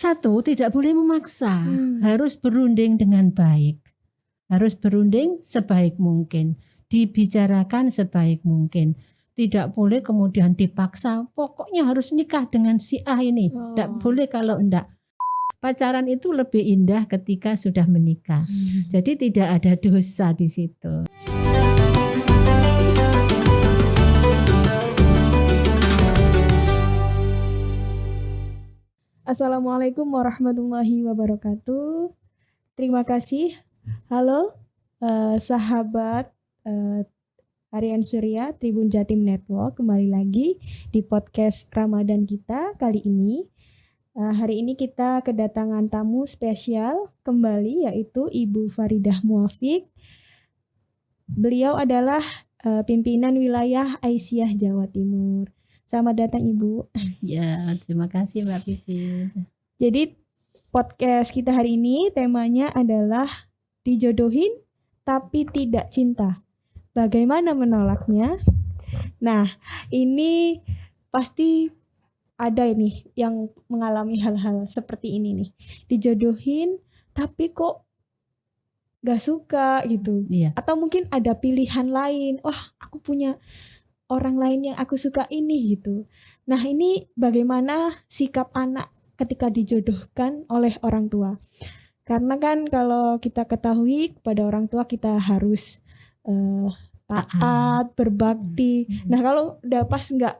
Satu, tidak boleh memaksa, harus berunding dengan baik. Harus berunding sebaik mungkin, dibicarakan sebaik mungkin. Tidak boleh kemudian dipaksa, pokoknya harus nikah dengan si A ini. Tidak boleh kalau enggak. Pacaran itu lebih indah ketika sudah menikah. Jadi tidak ada dosa di situ. Assalamualaikum warahmatullahi wabarakatuh. Terima kasih. Halo sahabat Harian Surya Tribun Jatim Network. Kembali lagi di podcast Ramadan kita kali ini. Hari ini kita kedatangan tamu spesial kembali, yaitu Ibu Faridah Muafiq. Beliau adalah pimpinan wilayah Aisyah Jawa Timur. Selamat datang Ibu. Ya, terima kasih Mbak Pipi. Jadi podcast kita hari ini temanya adalah dijodohin tapi tidak cinta. Bagaimana menolaknya? Nah, ini pasti ada ini yang mengalami hal-hal seperti ini nih. Dijodohin tapi kok gak suka gitu. Iya. Atau mungkin ada pilihan lain. Wah, aku punya orang lain yang aku suka ini gitu. Nah, ini bagaimana sikap anak ketika dijodohkan oleh orang tua? Karena kan kalau kita ketahui kepada orang tua kita harus taat, berbakti. Nah, kalau udah pas nggak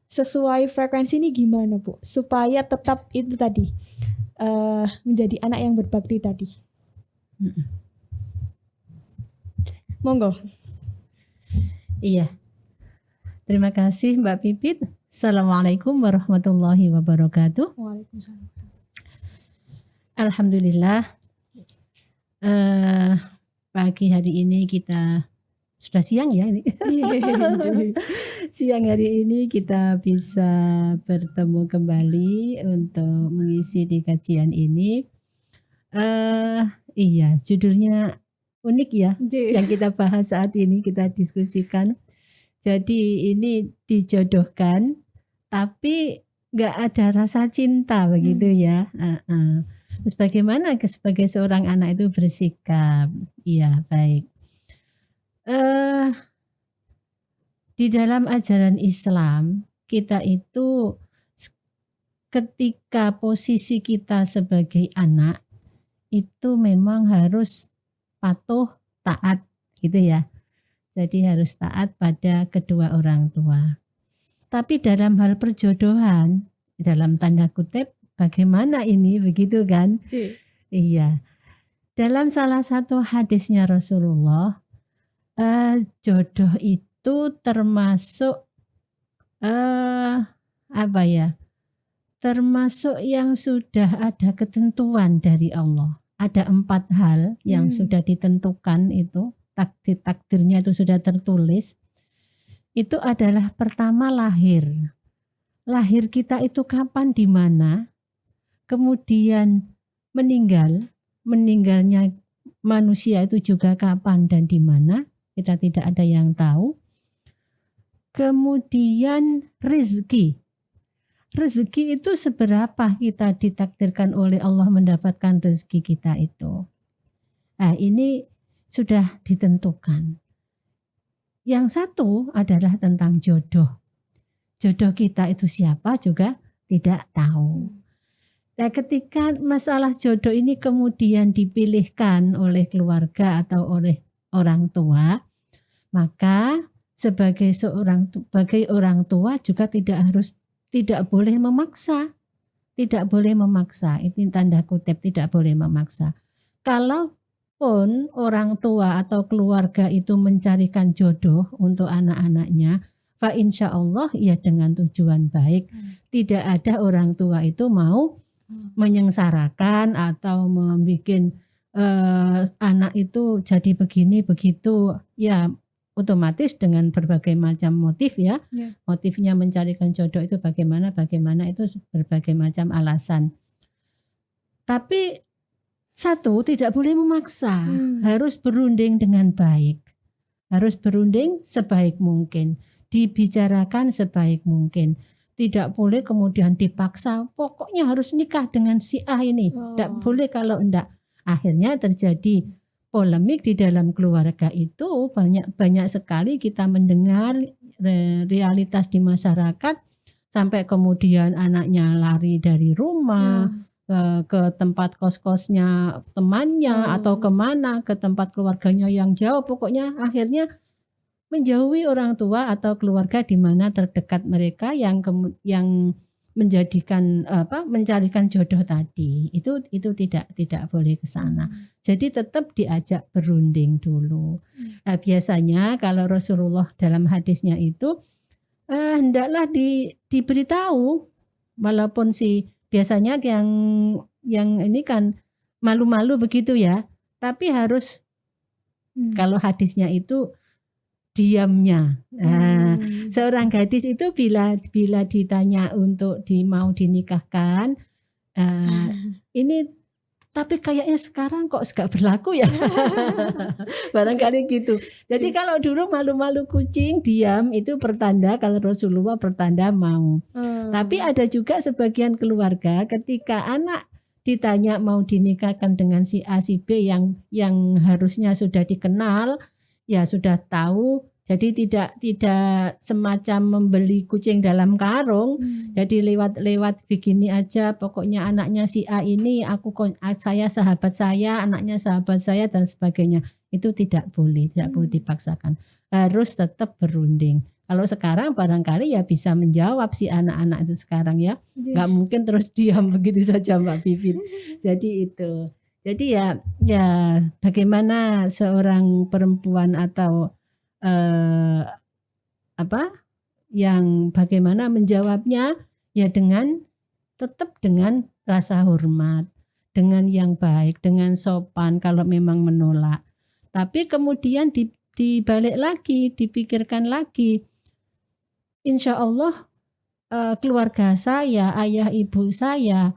sesuai frekuensi ini gimana Bu? Supaya tetap itu tadi menjadi anak yang berbakti tadi. Monggo. Iya. Terima kasih Mbak Pipit. Assalamualaikum warahmatullahi wabarakatuh. Waalaikumsalam. Alhamdulillah. Pagi hari ini kita sudah siang ya ini. Siang hari ini kita bisa bertemu kembali untuk mengisi di kajian ini. Iya, judulnya unik ya. Yang kita bahas saat ini, kita diskusikan. Jadi ini dijodohkan tapi nggak ada rasa cinta begitu ya. Terus bagaimana sebagai seorang anak itu bersikap? Iya, baik. Di dalam ajaran Islam kita itu ketika posisi kita sebagai anak itu memang harus patuh, taat gitu ya. Jadi harus taat pada kedua orang tua. Tapi dalam hal perjodohan, dalam tanda kutip, bagaimana ini begitu kan? Iya. Dalam salah satu hadisnya Rasulullah, jodoh itu termasuk termasuk yang sudah ada ketentuan dari Allah. Ada 4 hal yang sudah ditentukan itu. Takdirnya itu sudah tertulis. Itu adalah pertama lahir. Lahir kita itu kapan, di mana? Kemudian meninggalnya manusia itu juga kapan dan di mana? Kita tidak ada yang tahu. Kemudian rezeki. Rezeki itu seberapa kita ditakdirkan oleh Allah mendapatkan rezeki kita itu. Nah, ini sudah ditentukan. Yang satu adalah tentang jodoh. Jodoh kita itu siapa juga tidak tahu. Nah, ketika masalah jodoh ini kemudian dipilihkan oleh keluarga atau oleh orang tua, maka sebagai orang tua juga tidak boleh memaksa. Tidak boleh memaksa. Itu tanda kutip, tidak boleh memaksa. Kalau pun orang tua atau keluarga itu mencarikan jodoh untuk anak-anaknya, fa insya Allah ya dengan tujuan baik. Tidak ada orang tua itu mau menyengsarakan atau membuat anak itu jadi begini begitu, ya otomatis dengan berbagai macam motif ya. Motifnya mencarikan jodoh itu bagaimana itu berbagai macam alasan. Tapi satu, tidak boleh memaksa, harus berunding dengan baik. Harus berunding sebaik mungkin, dibicarakan sebaik mungkin. tidak boleh kemudian dipaksa, pokoknya harus nikah dengan si A ini. Tidak boleh kalau enggak. Akhirnya terjadi polemik di dalam keluarga itu, banyak sekali kita mendengar realitas di masyarakat, sampai kemudian anaknya lari dari rumah ke tempat kos-kosnya temannya atau kemana, ke tempat keluarganya yang jauh, pokoknya akhirnya menjauhi orang tua atau keluarga di mana terdekat mereka yang menjadikan mencarikan jodoh tadi. Itu tidak boleh ke sana. Jadi tetap diajak berunding dulu. Biasanya kalau Rasulullah dalam hadisnya itu hendaklah diberitahu, walaupun biasanya yang ini kan malu-malu begitu ya, tapi harus kalau hadisnya itu diamnya. Seorang gadis itu bila ditanya untuk mau dinikahkan, ini tapi kayaknya sekarang kok gak berlaku ya. Barangkali gitu. Jadi kalau dulu malu-malu kucing, diam itu pertanda, kalau Rasulullah pertanda mau. Tapi ada juga sebagian keluarga ketika anak ditanya mau dinikahkan dengan si A si B yang harusnya sudah dikenal, ya sudah tahu, jadi tidak semacam membeli kucing dalam karung. Jadi lewat begini aja, pokoknya anaknya si A ini saya sahabat saya, anaknya sahabat saya dan sebagainya. Itu tidak boleh dipaksakan. Harus tetap berunding. Kalau sekarang barangkali ya bisa menjawab si anak-anak itu sekarang ya. Nggak mungkin terus diam begitu saja Mbak Vivit. Jadi itu. Jadi ya bagaimana seorang perempuan atau yang bagaimana menjawabnya, ya tetap dengan rasa hormat, dengan yang baik, dengan sopan kalau memang menolak. Tapi kemudian dibalik lagi, dipikirkan lagi, insya Allah keluarga saya, ayah ibu saya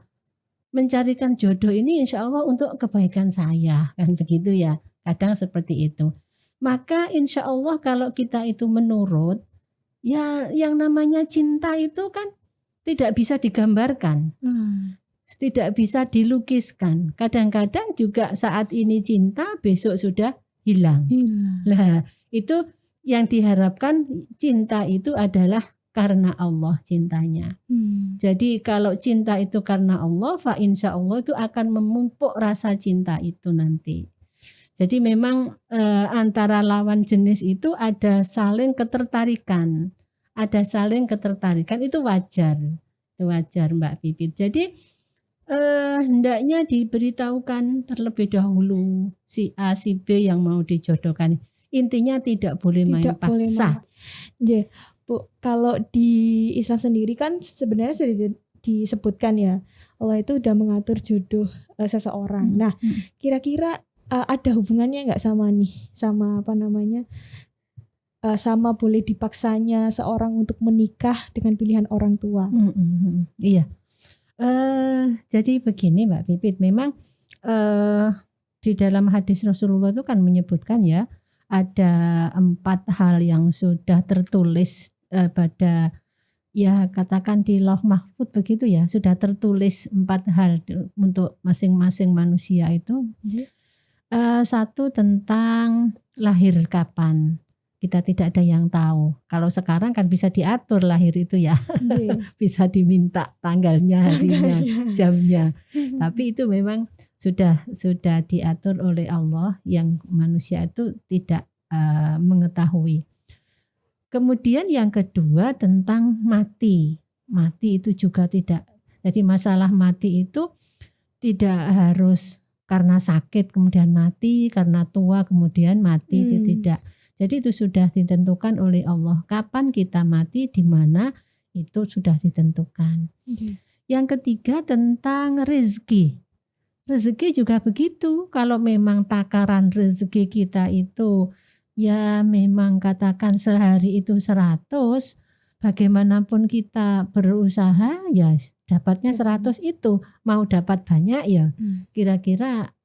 mencarikan jodoh ini insya Allah untuk kebaikan saya, kan begitu ya, kadang seperti itu. Maka insya Allah kalau kita itu menurut, ya yang namanya cinta itu kan tidak bisa digambarkan, tidak bisa dilukiskan. Kadang-kadang juga saat ini cinta, besok sudah hilang. Nah itu yang diharapkan, cinta itu adalah karena Allah cintanya. Jadi kalau cinta itu karena Allah, fa insya Allah itu akan memupuk rasa cinta itu nanti. Jadi memang antara lawan jenis itu ada saling ketertarikan. Ada saling ketertarikan, itu wajar. Itu wajar Mbak Pipit. Jadi hendaknya diberitahukan terlebih dahulu si A si B yang mau dijodohkan. Intinya tidak boleh main paksa. Bu, kalau di Islam sendiri kan sebenarnya sudah disebutkan ya, Allah itu udah mengatur jodoh seseorang. Nah, kira-kira ada hubungannya nggak sama sama boleh dipaksanya seorang untuk menikah dengan pilihan orang tua? Iya. Jadi begini Mbak Pipit, memang di dalam hadis Rasulullah itu kan menyebutkan ya, ada 4 hal yang sudah tertulis pada, ya katakan di Lauh Mahfud begitu ya, sudah tertulis 4 hal untuk masing-masing manusia itu. Satu tentang lahir kapan, kita tidak ada yang tahu. Kalau sekarang kan bisa diatur lahir itu ya, bisa diminta tanggalnya, harinya, jamnya. Tapi itu memang sudah diatur oleh Allah, yang manusia itu tidak mengetahui. Kemudian yang kedua tentang mati. Mati itu juga tidak. Jadi masalah mati itu tidak harus karena sakit kemudian mati, karena tua kemudian mati, itu tidak. Jadi itu sudah ditentukan oleh Allah. Kapan kita mati, di mana, itu sudah ditentukan. Yang ketiga tentang rezeki. Rezeki juga begitu. Kalau memang takaran rezeki kita itu ya memang katakan sehari itu 100, bagaimanapun kita berusaha ya dapatnya 100 itu. Mau dapat banyak ya kira-kira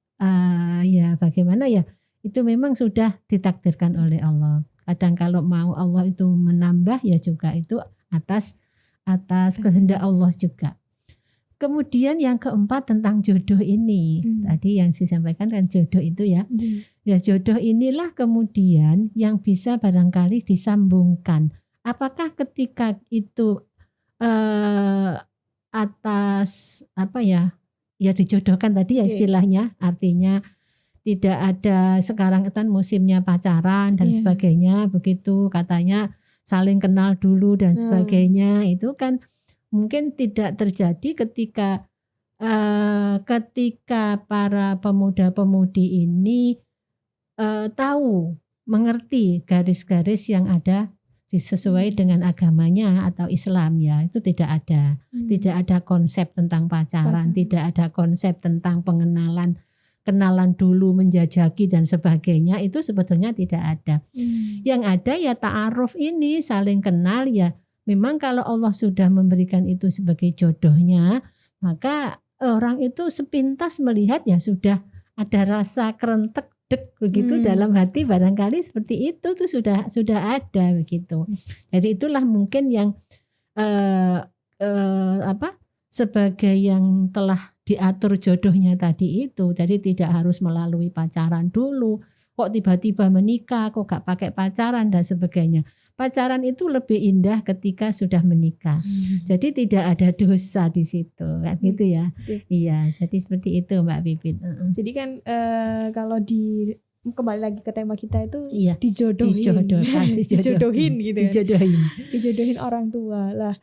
ya bagaimana ya, itu memang sudah ditakdirkan oleh Allah. Kadang kalau mau Allah itu menambah ya juga itu atas atas kehendak Allah juga. Kemudian yang keempat tentang jodoh ini. Tadi yang disampaikan kan jodoh itu ya. Ya jodoh inilah kemudian yang bisa barangkali disambungkan. Apakah ketika itu atas apa ya dijodohkan tadi ya istilahnya, artinya tidak ada sekarang kan musimnya pacaran dan sebagainya, begitu katanya saling kenal dulu dan sebagainya, itu kan mungkin tidak terjadi ketika para pemuda-pemudi ini tahu, mengerti garis-garis yang ada sesuai dengan agamanya atau Islam ya, itu tidak ada. Tidak ada konsep tentang pacaran, tidak ada konsep tentang kenalan dulu, menjajaki dan sebagainya, itu sebetulnya tidak ada. Yang ada ya ta'aruf ini, saling kenal ya. Memang kalau Allah sudah memberikan itu sebagai jodohnya, maka orang itu sepintas melihat ya sudah ada rasa kerentek dek begitu dalam hati, barangkali seperti itu tuh sudah ada begitu. Jadi itulah mungkin yang sebagai yang telah diatur jodohnya tadi itu. Jadi tidak harus melalui pacaran dulu, kok tiba-tiba menikah, kok gak pakai pacaran dan sebagainya. Pacaran itu lebih indah ketika sudah menikah. Jadi tidak ada dosa di situ, kan gitu ya. Iya, jadi seperti itu Mbak Pipit. Jadi kan kalau kembali lagi ke tema kita itu dijodohin gitu ya. Dijodohin orang tua. Lah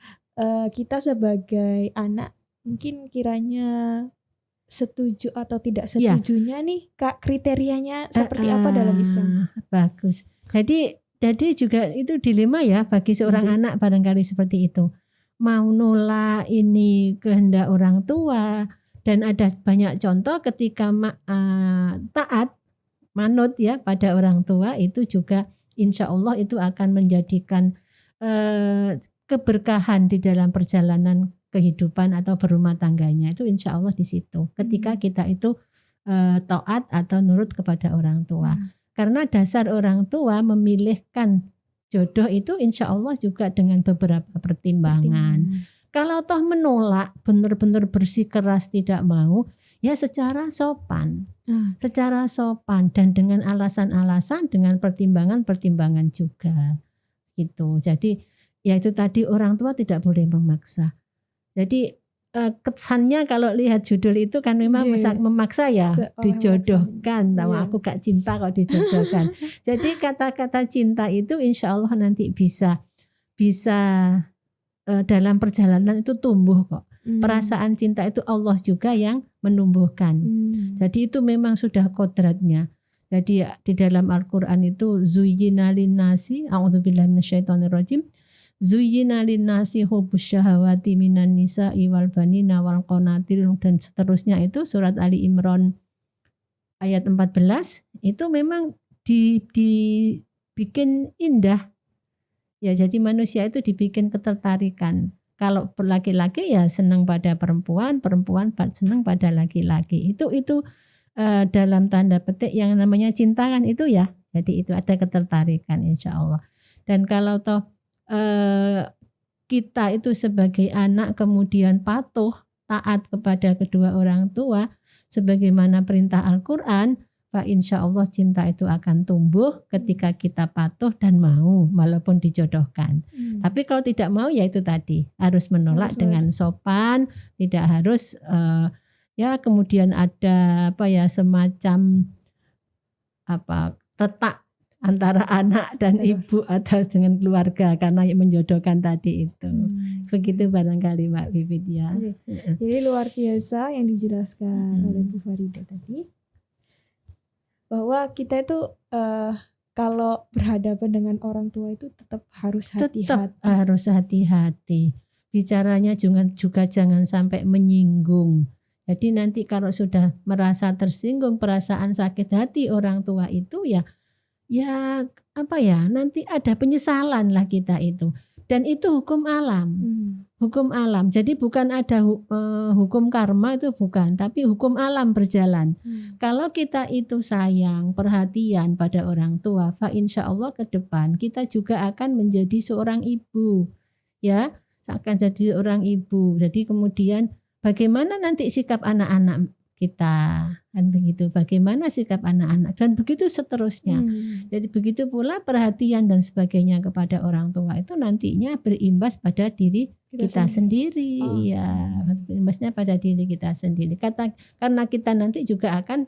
kita sebagai anak mungkin kiranya setuju atau tidak setujunya nih Kak, kriterianya seperti apa dalam Islam? Bagus. Jadi juga itu dilema ya bagi seorang anak barangkali seperti itu. Mau nolak ini kehendak orang tua, dan ada banyak contoh ketika taat, manut ya pada orang tua, itu juga insya Allah itu akan menjadikan keberkahan di dalam perjalanan kehidupan atau berumah tangganya, itu insya Allah di situ. Ketika kita itu taat atau nurut kepada orang tua. Karena dasar orang tua memilihkan jodoh itu insya Allah juga dengan beberapa pertimbangan. Kalau toh menolak, benar-benar bersikeras tidak mau, ya secara sopan. Secara sopan dan dengan alasan-alasan, dengan pertimbangan-pertimbangan juga. Gitu. Jadi ya itu tadi, orang tua tidak boleh memaksa. Jadi kesannya kalau lihat judul itu kan memang memaksa ya, dijodohkan. Tahu aku gak cinta kok dijodohkan. Jadi kata-kata cinta itu insya Allah nanti bisa dalam perjalanan itu tumbuh kok. Perasaan cinta itu Allah juga yang menumbuhkan. Jadi itu memang sudah kodratnya. Jadi di dalam Al-Quran itu zuyyina linnasi, a'udzubillahi minasyaitonirrajim, zuyyina linnasi hubbus syahawati minan nisa'i wal banina wal qanatir, dan seterusnya itu surat Ali Imran ayat 14 itu memang dibikin indah ya. Jadi manusia itu dibikin ketertarikan. Kalau laki-laki ya senang pada perempuan, perempuan senang pada laki-laki. Itu dalam tanda petik yang namanya cinta kan itu ya. Jadi itu ada ketertarikan insya Allah. Dan kalau toh kita itu sebagai anak kemudian patuh taat kepada kedua orang tua sebagaimana perintah Al-Quran, Pak, insya Allah cinta itu akan tumbuh ketika kita patuh dan mau walaupun dijodohkan. Tapi kalau tidak mau ya itu tadi, harus menolak dengan sopan, tidak harus ya kemudian ada semacam retak antara anak dan ibu atau dengan keluarga karena menjodohkan tadi itu. Begitu barangkali Mbak Pipit ya. Jadi luar biasa yang dijelaskan oleh Bu Farida tadi, bahwa kita itu kalau berhadapan dengan orang tua itu tetap harus hati-hati. Bicaranya juga jangan sampai menyinggung. Jadi nanti kalau sudah merasa tersinggung, perasaan sakit hati orang tua itu nanti ada penyesalan lah kita itu. Dan itu hukum alam. Hukum alam. Jadi bukan ada hukum karma, itu bukan, tapi hukum alam berjalan. Kalau kita itu sayang, perhatian pada orang tua, fa insya Allah ke depan kita juga akan menjadi seorang ibu. Ya, akan jadi orang ibu. Jadi kemudian bagaimana nanti sikap anak-anak kita, kan begitu. Bagaimana sikap anak-anak dan begitu seterusnya. Jadi begitu pula perhatian dan sebagainya kepada orang tua itu nantinya berimbas pada diri kita sendiri. Ya, berimbasnya pada diri kita sendiri. Karena kita nanti juga akan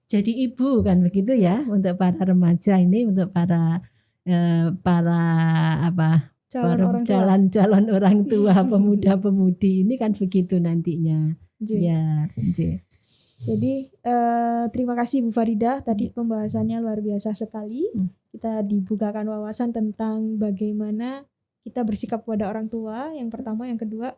jadi ibu, kan begitu ya, untuk para remaja ini, untuk para calon orang tua, pemuda-pemudi ini kan begitu nantinya. Ya, Jadi terima kasih Bu Farida, tadi pembahasannya luar biasa sekali. Kita dibukakan wawasan tentang bagaimana kita bersikap kepada orang tua, yang pertama. Yang kedua,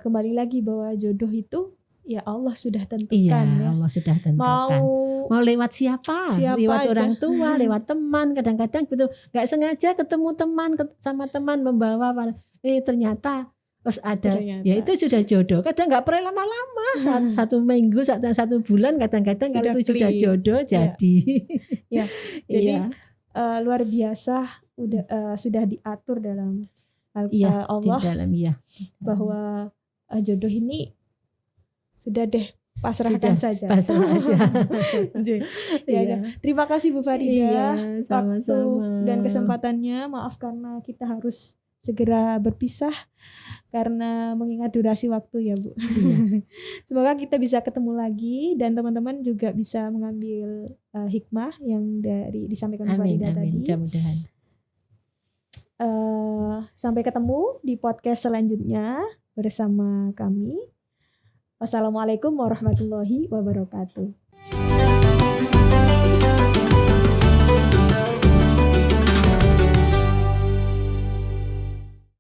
kembali lagi bahwa jodoh itu ya Allah sudah tentukan. Iya, Allah sudah tentukan. Mau lewat siapa lewat aja. Orang tua, lewat teman. Kadang-kadang betul nggak sengaja ketemu teman, sama teman membawa, ternyata terus ada, ya itu sudah jodoh. Kadang nggak perlu lama-lama, satu minggu, satu bulan, kadang-kadang kalau itu sudah jodoh jadi. Ya, jadi luar biasa, sudah diatur dalam Allah bahwa jodoh ini sudah deh, pasrahkan saja. Pasrah aja. Terima kasih Bu Farida, sama-sama. Waktu dan kesempatannya. Maaf karena kita harus segera berpisah karena mengingat durasi waktu ya Bu. Semoga kita bisa ketemu lagi dan teman-teman juga bisa mengambil hikmah yang disampaikan Bu Farida tadi. Mudah-mudahan. Sampai ketemu di podcast selanjutnya bersama kami. Wassalamualaikum warahmatullahi wabarakatuh.